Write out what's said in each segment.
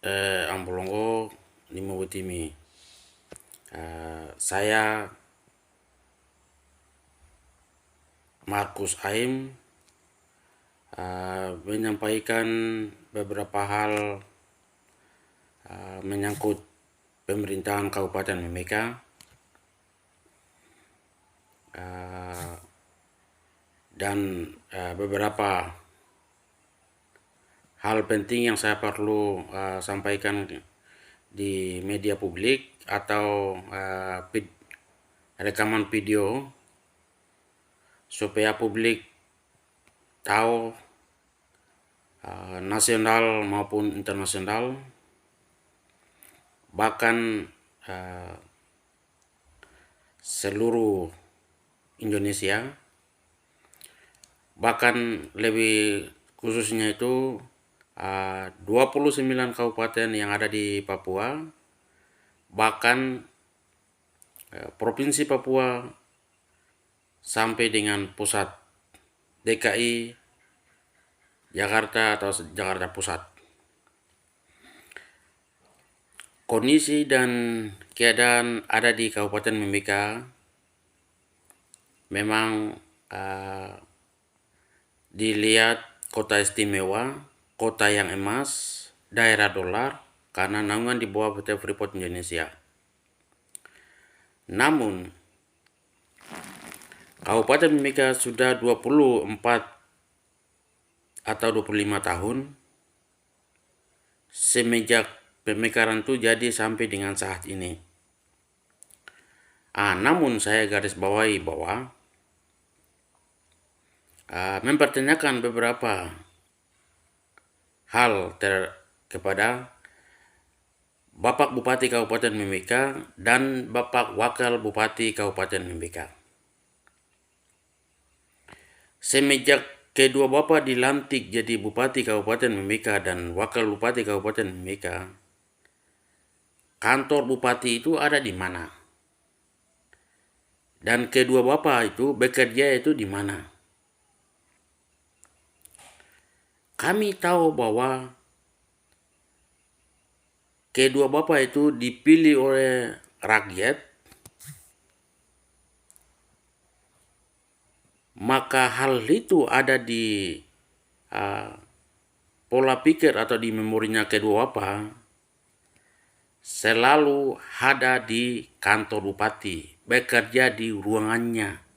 Ambolongo Nimo Wetimi. Saya Markus Aim menyampaikan beberapa hal menyangkut pemerintahan Kabupaten Mimika dan beberapa hal penting yang saya perlu sampaikan di media publik atau rekaman video supaya publik tahu nasional maupun internasional, bahkan seluruh Indonesia, bahkan lebih khususnya itu 29 kabupaten yang ada di Papua, bahkan Provinsi Papua sampai dengan pusat DKI Jakarta atau Jakarta Pusat. Kondisi dan keadaan ada di Kabupaten Mimika memang dilihat kota istimewa, kota yang emas, daerah dolar karena naungan di bawah PT Freeport Indonesia. Namun Kabupaten Mimika sudah 24 atau 25 tahun semenjak pemekaran itu jadi sampai dengan saat ini. Namun saya garis bawahi bahwa mempertanyakan beberapa hal kepada Bapak Bupati Kabupaten Mimika dan Bapak Wakil Bupati Kabupaten Mimika. Semenjak kedua bapak dilantik jadi Bupati Kabupaten Mimika dan Wakil Bupati Kabupaten Mimika, kantor bupati itu ada di mana? Dan kedua bapak itu bekerja itu di mana? Kami tahu bahwa kedua bapak itu dipilih oleh rakyat, maka hal itu ada di pola pikir atau di memorinya kedua bapak, selalu ada di kantor bupati, bekerja di ruangannya.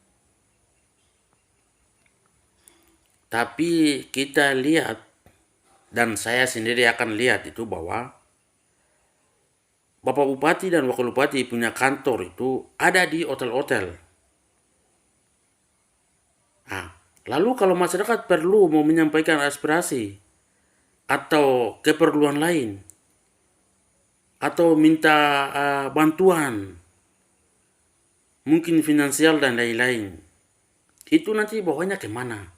Tapi kita lihat, dan saya sendiri akan lihat itu bahwa Bapak Bupati dan Wakil Bupati punya kantor itu ada di hotel-hotel. Lalu kalau masyarakat perlu mau menyampaikan aspirasi atau keperluan lain atau minta bantuan, mungkin finansial dan lain-lain, itu nanti bawanya kemana?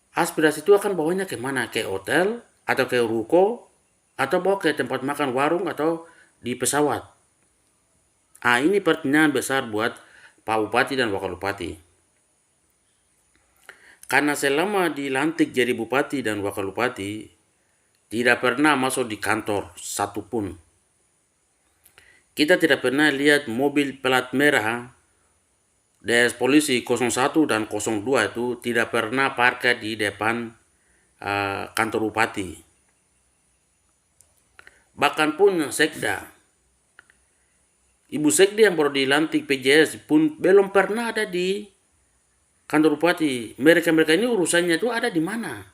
Aspirasi itu akan bawanya kemana? Ke hotel atau ke ruko atau bawa ke tempat makan warung atau di pesawat? Ini pertanyaan besar buat Pak Bupati dan Wakil Bupati. Karena selama dilantik jadi bupati dan wakil bupati, tidak pernah masuk di kantor satupun. Kita tidak pernah lihat mobil plat merah DS polisi 01 dan 02 itu tidak pernah parkir di depan kantor bupati. Bahkan pun sekda, Ibu Sekda yang baru dilantik PJS pun belum pernah ada di kantor bupati. Mereka ini urusannya itu ada di mana?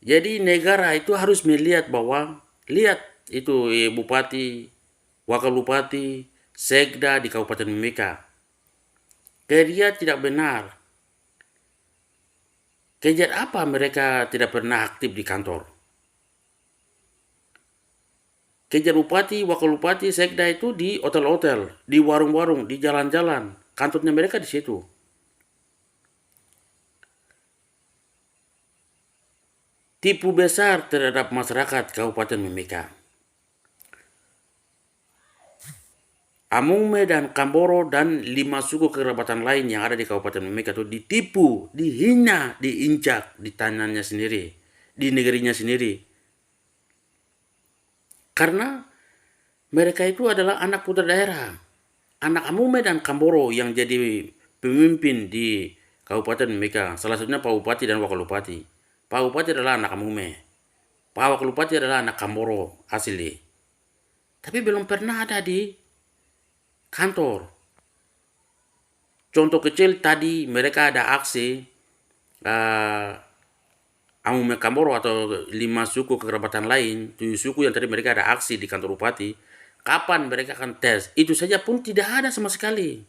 Jadi negara itu harus melihat bahwa lihat itu bupati, wakil bupati, sekda di Kabupaten Mimika. Kerja tidak benar. Kerja apa mereka tidak pernah aktif di kantor? Kerja bupati, wakil bupati, sekda itu di hotel-hotel, di warung-warung, di jalan-jalan. Kantornya mereka di situ. Tipu besar terhadap masyarakat Kabupaten Mimika. Amungme dan Kamboro dan 5 suku kerabatan lain yang ada di Kabupaten Mimika itu ditipu, dihina, diinjak di tanahnya sendiri. di negerinya sendiri. Karena mereka itu adalah anak putra daerah, anak Amume dan Kamboro yang jadi pemimpin di Kabupaten Mimika. Salah satunya Pak Bupati dan Wakil Bupati. Pak Bupati adalah anak Amume, Pak Wakil Bupati adalah anak Kamboro asli. Tapi belum pernah ada di kantor. Contoh kecil tadi mereka ada aksi Amume Kamboro atau 5 suku kekerabatan lain, 7 suku yang tadi mereka ada aksi di kantor bupati. Kapan mereka akan tes? Itu saja pun tidak ada sama sekali.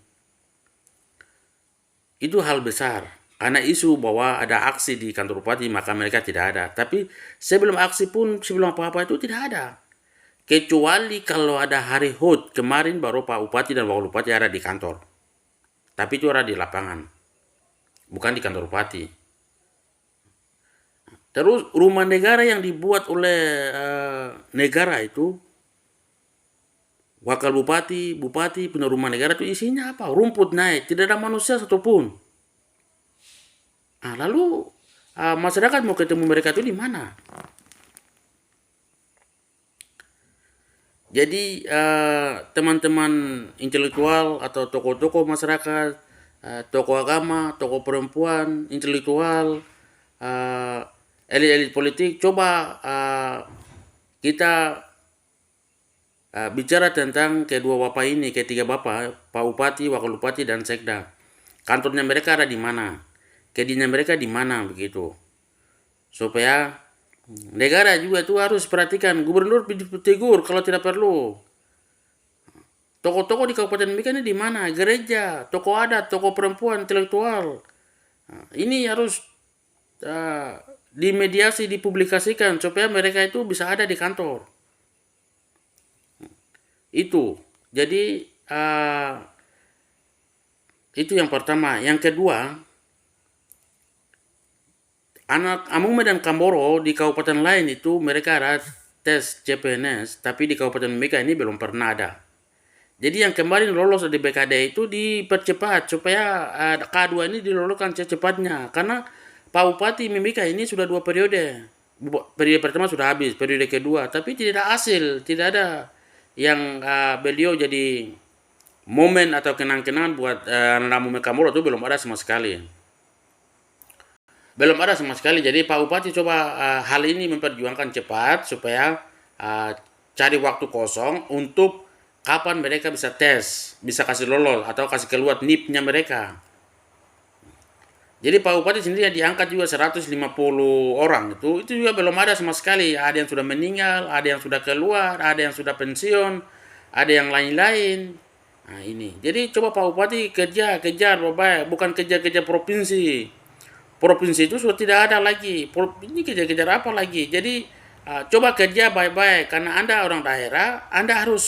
Itu hal besar. Karena isu bahwa ada aksi di kantor bupati maka mereka tidak ada. Tapi sebelum aksi pun, sebelum apa-apa itu tidak ada. Kecuali kalau ada hari HUT kemarin baru Pak Bupati dan Wakil Bupati ada di kantor. Tapi itu ada di lapangan, bukan di kantor bupati. Terus rumah negara yang dibuat oleh negara itu, wakil bupati, bupati punya rumah negara itu isinya apa? Rumput naik, tidak ada manusia satupun. Lalu masyarakat mau ketemu mereka itu di mana? Jadi teman-teman intelektual atau tokoh-tokoh masyarakat, tokoh agama, tokoh perempuan, intelektual, elit-elit politik, coba kita bicara tentang kedua bapak ini, ketiga bapak, Pak Bupati, Wakil Bupati, dan Sekda. Kantornya mereka ada di mana? Kedinya mereka di mana begitu? Supaya negara juga itu harus perhatikan. Gubernur ditegur kalau tidak perlu. Tokoh-tokoh di Kabupaten Mimika ini di mana? Gereja, tokoh adat, tokoh perempuan, intelektual. Ini harus dimediasi, dipublikasikan supaya mereka itu bisa ada di kantor. Itu. Jadi itu yang pertama. Yang kedua, anak Amume dan Kamboro di kabupaten lain itu mereka ada tes CPNS, tapi di Kabupaten Mimika ini belum pernah ada. Jadi yang kemarin lolos di BKD itu dipercepat supaya K2 ini diloloskan secepatnya. Karena Pak Bupati Mimika ini sudah 2 periode. Periode pertama sudah habis, periode kedua. Tapi tidak ada hasil, tidak ada yang beliau jadi momen atau kenang-kenangan buat anak Amume Kamboro itu belum ada sama sekali. Belum ada sama sekali. Jadi Pak Bupati coba hal ini memperjuangkan cepat supaya cari waktu kosong untuk kapan mereka bisa tes, bisa kasih lolos atau kasih keluar NIP-nya mereka. Jadi Pak Bupati sendiri yang diangkat juga 150 orang itu juga belum ada sama sekali. Ada yang sudah meninggal, ada yang sudah keluar, ada yang sudah pensiun, ada yang lain-lain. Nah ini. Jadi coba Pak Bupati kejar baik, bukan kejar provinsi. Provinsi itu sudah tidak ada lagi. Ini kejar-kejar apa lagi? Jadi coba kerja baik-baik karena Anda orang daerah, Anda harus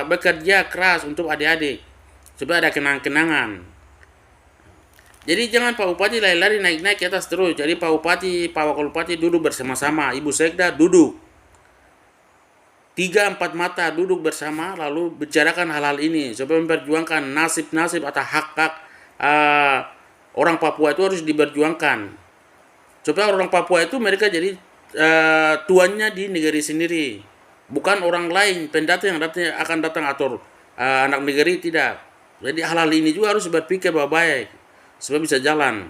bekerja keras untuk adik-adik supaya ada kenang-kenangan. Jadi jangan Pak Bupati lari-lari naik-naik ke atas terus. Jadi Pak Bupati, Pak Wakil Bupati duduk bersama-sama, Ibu Sekda duduk 3-4 mata duduk bersama lalu bicarakan hal-hal ini supaya memperjuangkan nasib-nasib atau hak-hak orang Papua itu harus diperjuangkan supaya orang Papua itu mereka jadi tuannya di negeri sendiri, bukan orang lain pendatang yang akan datang atau anak negeri, tidak. Jadi hal-hal ini juga harus berpikir baik supaya bisa jalan.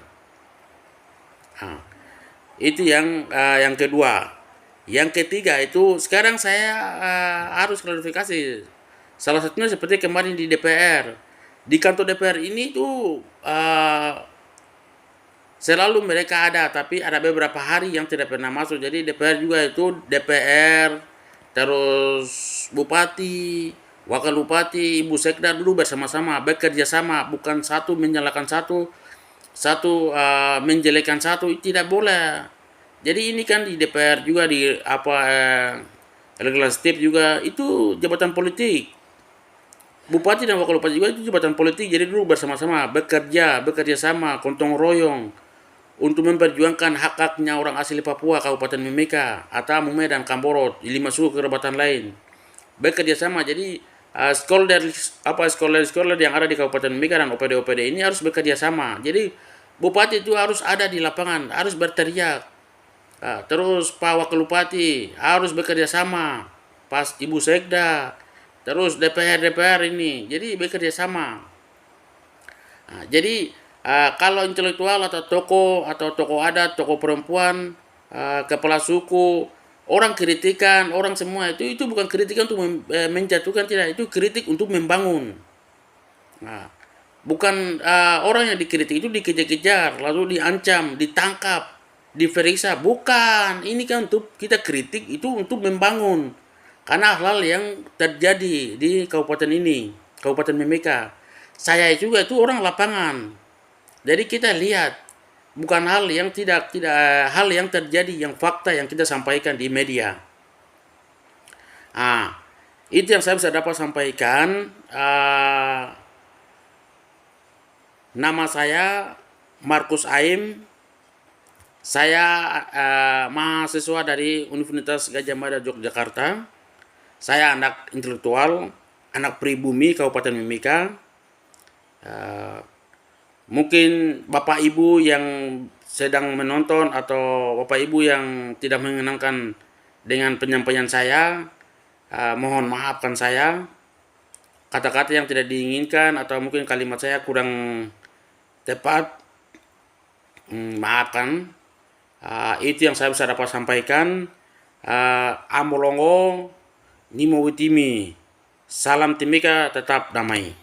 Itu yang kedua. Yang ketiga itu sekarang saya harus klarifikasi. Salah satunya seperti kemarin di DPR, di kantor DPR ini tuh selalu mereka ada, tapi ada beberapa hari yang tidak pernah masuk. Jadi DPR juga itu DPR, terus Bupati, Wakil Bupati, Ibu Sekda dulu bersama-sama bekerja sama, bukan satu menyalahkan satu menjelekkan satu, tidak boleh. Jadi ini kan di DPR juga di legislatif juga itu jabatan politik. Bupati dan Wakil Bupati juga itu jabatan politik. Jadi dulu bersama-sama bekerja sama, gotong royong untuk memperjuangkan hak-haknya orang asli Papua, Kabupaten Mimika, atau Amume dan Kamboro, 5 suku kekerabatan lain. Bekerja sama. Jadi scholar yang ada di Kabupaten Mimika dan OPD-OPD ini harus bekerja sama. Jadi bupati itu harus ada di lapangan, harus berteriak. Terus Pak Wakil Bupati harus bekerja sama, pas Ibu Sekda, terus DPR ini, jadi bekerja sama. Jadi kalau intelektual atau tokoh adat, tokoh perempuan, kepala suku, orang kritikan, orang semua itu bukan kritikan untuk menjatuhkan, tidak, itu kritik untuk membangun. Bukan orang yang dikritik itu dikejar-kejar, lalu diancam, ditangkap, diperiksa. Bukan, ini kan untuk kita kritik itu untuk membangun. Karena hal yang terjadi di kabupaten ini, Kabupaten Mimika. Saya juga itu orang lapangan. Jadi kita lihat bukan hal yang tidak hal yang terjadi, yang fakta yang kita sampaikan di media. Itu yang saya bisa dapat sampaikan. Nama saya Markus Aim. Saya mahasiswa dari Universitas Gadjah Mada Yogyakarta. Saya anak intelektual, anak pribumi Kabupaten Mimika. Mungkin Bapak Ibu yang sedang menonton atau Bapak Ibu yang tidak mengenangkan dengan penyampaian saya, mohon maafkan saya. Kata-kata yang tidak diinginkan atau mungkin kalimat saya kurang tepat, maafkan. Itu yang saya bisa dapat sampaikan. Amolongo Nimo Witimi, salam Timika, tetap damai.